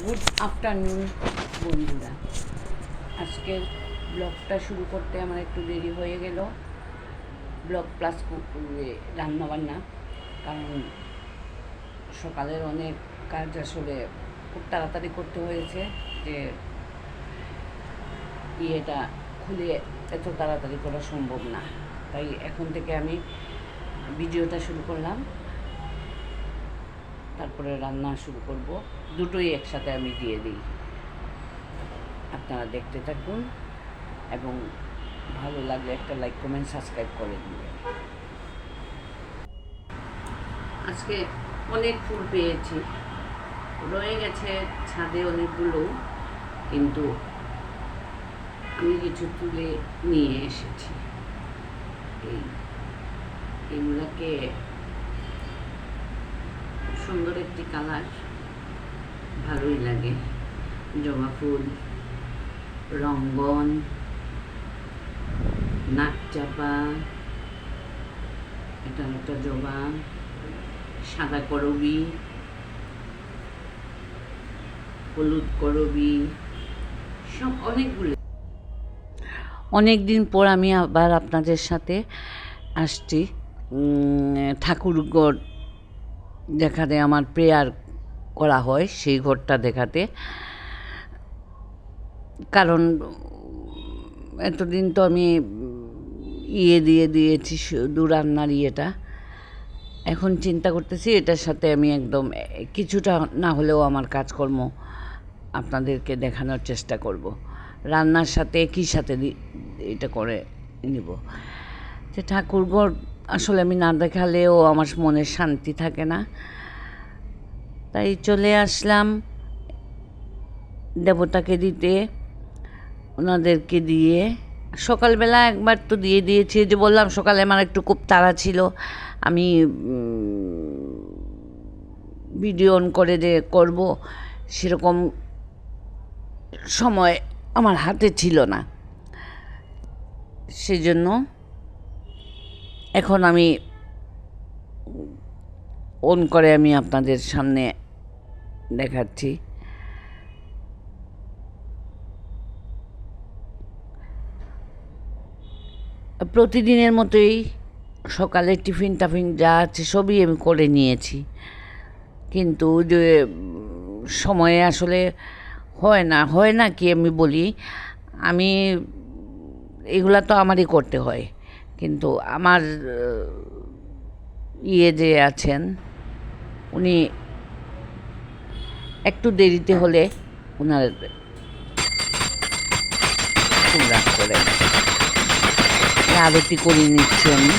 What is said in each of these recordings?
Good afternoon বন্ধুরা। আজকের ব্লগটা শুরু করতে আমার একটু দেরি হয়ে গেল, ব্লগ প্লাস রান্নাবান্না, কারণ সকালের অনেক কাজ আসলে খুব তাড়াতাড়ি করতে হয়েছে, যে ইয়েটা খুলে এত তাড়াতাড়ি করা সম্ভব না। তাই এখন থেকে আমি ভিডিওটা শুরু করলাম, তারপরে রান্না শুরু করব। দুটোই একসাথে আমি দিয়ে দিই, আপনারা দেখতে থাকুন এবং ভালো লাগলে একটা লাইক কমেন্ট সাবস্ক্রাইব করে দিবেন। আজকে অনেক ফুল পেয়েছি, রয়ে গেছে ছাদে অনেকগুলো, কিন্তু আমি কিছু তুলে নিয়ে এসেছি। এইগুলাকে সুন্দর একটি কালার, ভালোই লাগে। জবা ফুল, রঙ্গন, নাকচাপা, এটা একটা জবা, সাদা করবি, হলুদ করবি, সব অনেকগুলো। অনেক দিন পর আমি আবার আপনাদের সাথে আসছি ঠাকুরঘর দেখাতে, আমার প্রেয়ার করা হয় সেই ঘরটা দেখাতে। কারণ এতদিন তো আমি দিয়ে দিয়েছি শুধু রান্নার ইয়েটা, এখন চিন্তা করতেছি এটার সাথে আমি একদম কিছুটা না হলেও আমার কাজকর্ম আপনাদেরকে দেখানোর চেষ্টা করব। রান্নার সাথে একই সাথে এটা করে নিব। যে ঠাকুরঘর আসলে আমি না দেখালেও আমার মনের শান্তি থাকে না, তাই চলে আসলাম দেবতাকে দিতে, ওনাদেরকে দিয়ে। সকালবেলা একবার তো দিয়ে দিয়েছি, যে বললাম সকালে আমার একটু খুব তাড়া ছিল, আমি ভিডিও অন করে যে করব সেরকম সময় আমার হাতে ছিল না, সেজন্য এখন আমি অন করে আমি আপনাদের সামনে দেখাচ্ছি। প্রতিদিনের মতোই সকালে টিফিন টাফিন যা আছে সবই আমি করে নিয়েছি, কিন্তু যে সময়ে আসলে হয় না কি আমি বলি, আমি এগুলা তো আমারই করতে হয়, কিন্তু আমার যে আছেন উনি একটু দেরিতে হলে ওনার খুব রাগ করেন। আরতি করে নিচ্ছি আমি।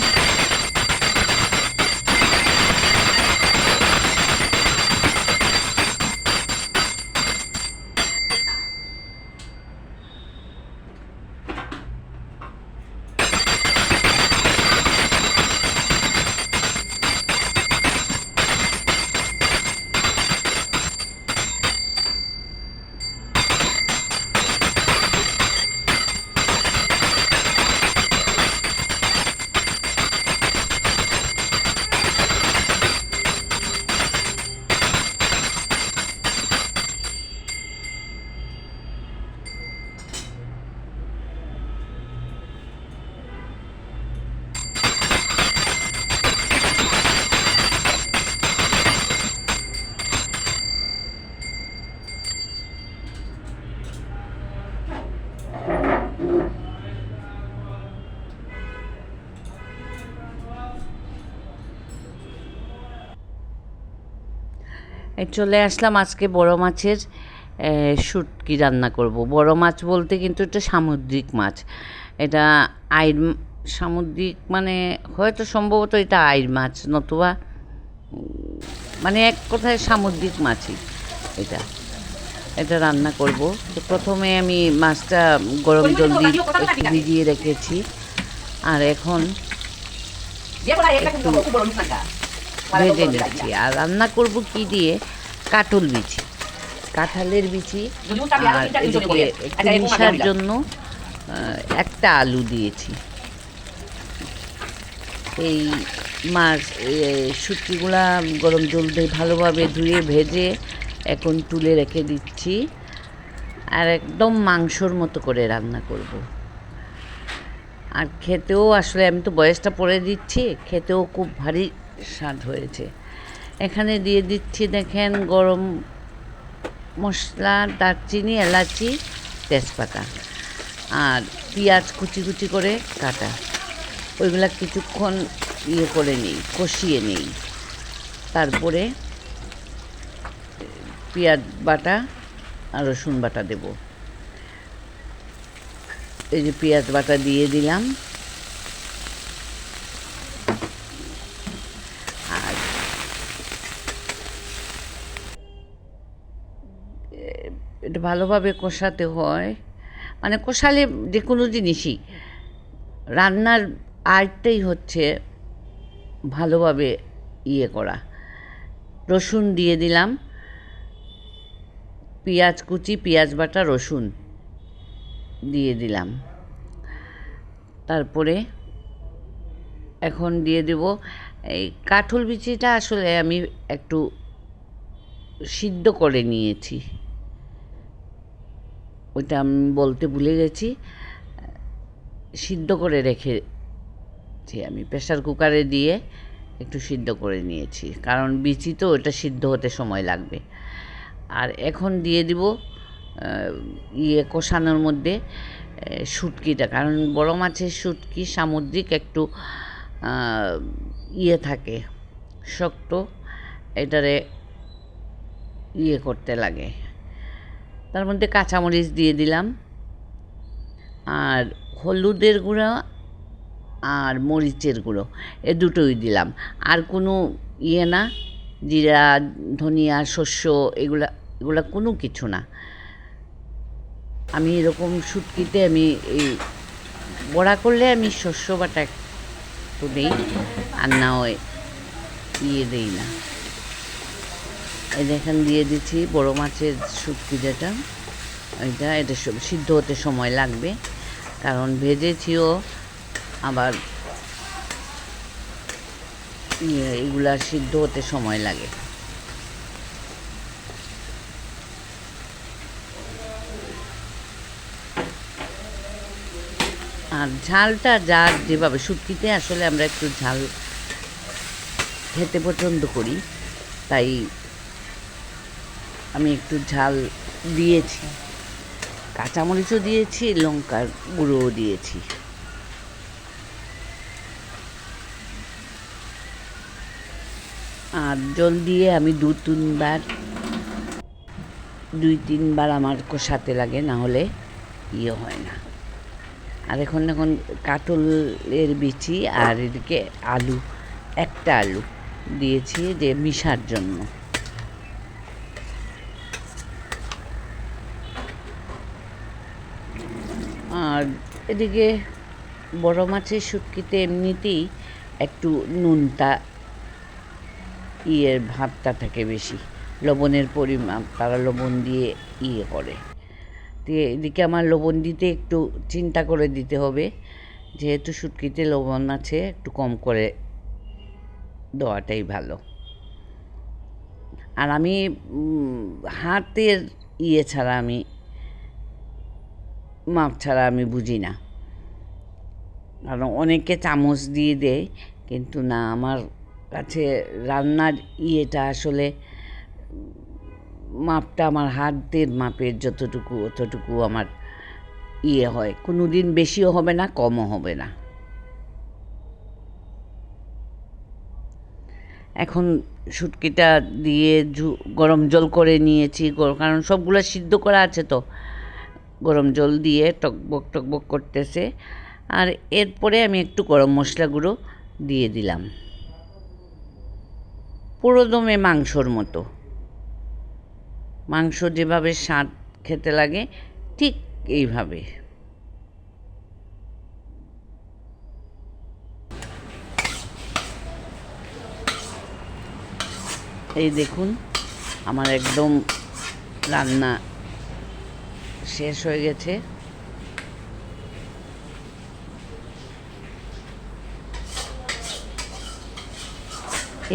চলে আসলাম, আজকে বড় মাছের শুটকি রান্না করব। বড় মাছ বলতে কিন্তু এটা সামুদ্রিক মাছ, এটা আইর সামুদ্রিক মানে হয়তো সম্ভবত এটা আইর মাছ, নতুবা মানে এক কথায় সামুদ্রিক মাছই এটা রান্না করব। তো প্রথমে আমি মাছটা গরম জল দিয়ে একটু ভিজিয়ে রেখেছি, আর এখন একটু ভেজে নিচ্ছি। আর রান্না করব কি দিয়ে, কাঁঠালের বিচি, আর এদিকে একটু মিশার জন্য একটা আলু দিয়েছি। এই মাছ শুটকিগুলা গরম জল দিয়ে ভালোভাবে ধুয়ে ভেজে এখন তুলে রেখে দিচ্ছি, আর একদম মাংসর মতো করে রান্না করব। আর খেতেও আসলে আমি তো বয়সটা পরে দিচ্ছি, খেতেও খুব ভারী স্বাদ হয়েছে। এখানে দিয়ে দিচ্ছি দেখেন গরম মশলা, দারচিনি, এলাচি, তেজপাতা আর পেঁয়াজ কুচি কুচি করে কাটা। ওইগুলা কিছুক্ষণ করে নিই, কষিয়ে নিই। তারপরে পেঁয়াজ বাটা আর রসুন বাটা দেব। এই যে পেঁয়াজ বাটা দিয়ে দিলাম, আর এটা ভালোভাবে কষাতে হয়। মানে কষালে যে কোনো জিনিসই, রান্নার আর্টটাই হচ্ছে ভালোভাবে করা। রসুন দিয়ে দিলাম, পেঁয়াজ কুচি, পেঁয়াজ বাটা, রসুন দিয়ে দিলাম। তারপরে এখন দিয়ে দেব এই কাঁঠাল বিচিটা। আসলে আমি একটু সিদ্ধ করে নিয়েছি, ওইটা আমি বলতে ভুলে গেছি। সিদ্ধ করে রেখেছি আমি, প্রেসার কুকারে দিয়ে একটু সিদ্ধ করে নিয়েছি, কারণ বিচি তো ওটা সিদ্ধ হতে সময় লাগবে। আর এখন দিয়ে দিব কষানোর মধ্যে শুটকিটা, কারণ বড় মাছের শুটকি সামুদ্রিক একটু থাকে, শক্ত, এটারে করতে লাগে। তার মধ্যে কাঁচামরিচ দিয়ে দিলাম, আর হলুদের গুঁড়া আর মরিচের গুঁড়ো, এ দুটোই দিলাম। আর কোনো না, জিরা, ধনিয়া, শস্য, এগুলা কোনো কিছু না। আমি এরকম শুটকিতে আমি এই বড়া করলে আমি শস্য বাটা একটু দিই, আর না হয় দেই না। এই দেখেন দিয়ে দিচ্ছি বড় মাছের শুটকি যেটা, এটা সিদ্ধ হতে সময় লাগবে, কারণ ভেজেছিও, আবার এগুলা সিদ্ধ হতে সময় লাগে। আর ঝালটা যার যেভাবে, শুটকিতে আসলে আমরা একটু ঝাল খেতে পছন্দ করি, তাই আমি একটু ঝাল দিয়েছি, কাঁচামরিচও দিয়েছি, লঙ্কার গুঁড়োও দিয়েছি। আর জল দিয়ে আমি দুই তিনবার আমার কষাতে লাগে, না হলে হয় না। আর এখন কাঁঠালের বিচি আর এদিকে আলু, একটা আলু দিয়েছি যে মিশার জন্য। আর এদিকে বড় মাছের শুটকিতে এমনিতেই একটু নুনটা ভাবটা থাকে বেশি, লবণের পরিমাণ তারা লবণ দিয়ে করে। তো এদিকে আমার লবণ দিতে একটু চিন্তা করে দিতে হবে, যেহেতু শুটকিতে লবণ আছে, একটু কম করে দেওয়াটাই ভালো। আর আমি হাতের ছাড়া, আমি মাপ ছাড়া আমি বুঝি না, কারণ অনেকে চামচ দিয়ে দেয়, কিন্তু না, আমার কাছে রান্নার আসলে মাপটা আমার হাতের মাপের যতটুকু, অতটুকু আমার হয়। কোনো দিন বেশিও হবে না, কমও হবে না। এখন শুটকিটা দিয়ে গরম জল করে নিয়েছি, কারণ সবগুলো সিদ্ধ করা আছে, তো গরম জল দিয়ে টকবক টকবক করতেছে। আর এরপরে আমি একটু গরম মশলা গুঁড়ো দিয়ে দিলাম, পুরো দমে মাংসর মতো। মাংস যেভাবে স্বাদ খেতে লাগে ঠিক এইভাবে। এই দেখুন আমার একদম রান্না শেষ হয়ে গেছে।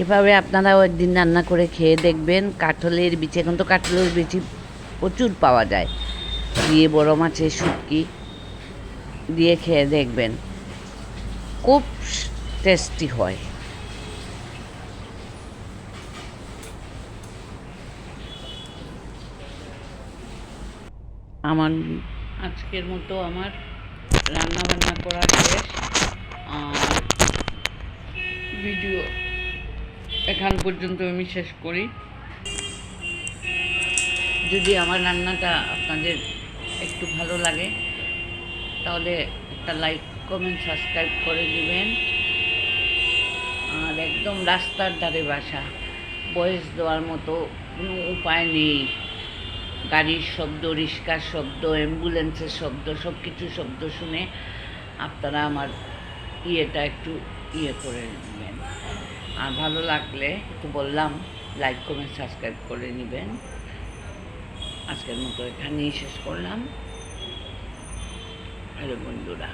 এভাবে আপনারাও একদিন রান্না করে খেয়ে দেখবেন। কাঁঠালের বিচি, এখন তো কাঁঠালের বিচি প্রচুর পাওয়া যায়, দিয়ে বড় মাছের শুটকি দিয়ে খেয়ে দেখবেন, খুব টেস্টি হয়। আমার আজকের মতো আমার রান্না বান্না করা শেষ। আর ভিডিও এখান পর্যন্ত আমি শেষ করি। যদি আমার রান্নাটা আপনাদের একটু ভালো লাগে তাহলে একটা লাইক, কমেন্ট, সাবস্ক্রাইব করে দিবেন। আর একদম রাস্তার ধারে বাসা, ভয়েস দেওয়ার মতো কোনো উপায় নেই। গাড়ির শব্দ, রিক্সার শব্দ, অ্যাম্বুলেন্সের শব্দ, সব কিছু শব্দ শুনে আপনারা আমার ইয়েটা একটু করে নেবেন। আর ভালো লাগলে একটু বললাম লাইক, কমেন্ট, সাবস্ক্রাইব করে নেবেন। আজকের মতো এখানেই শেষ করলাম। হ্যালো বন্ধুরা।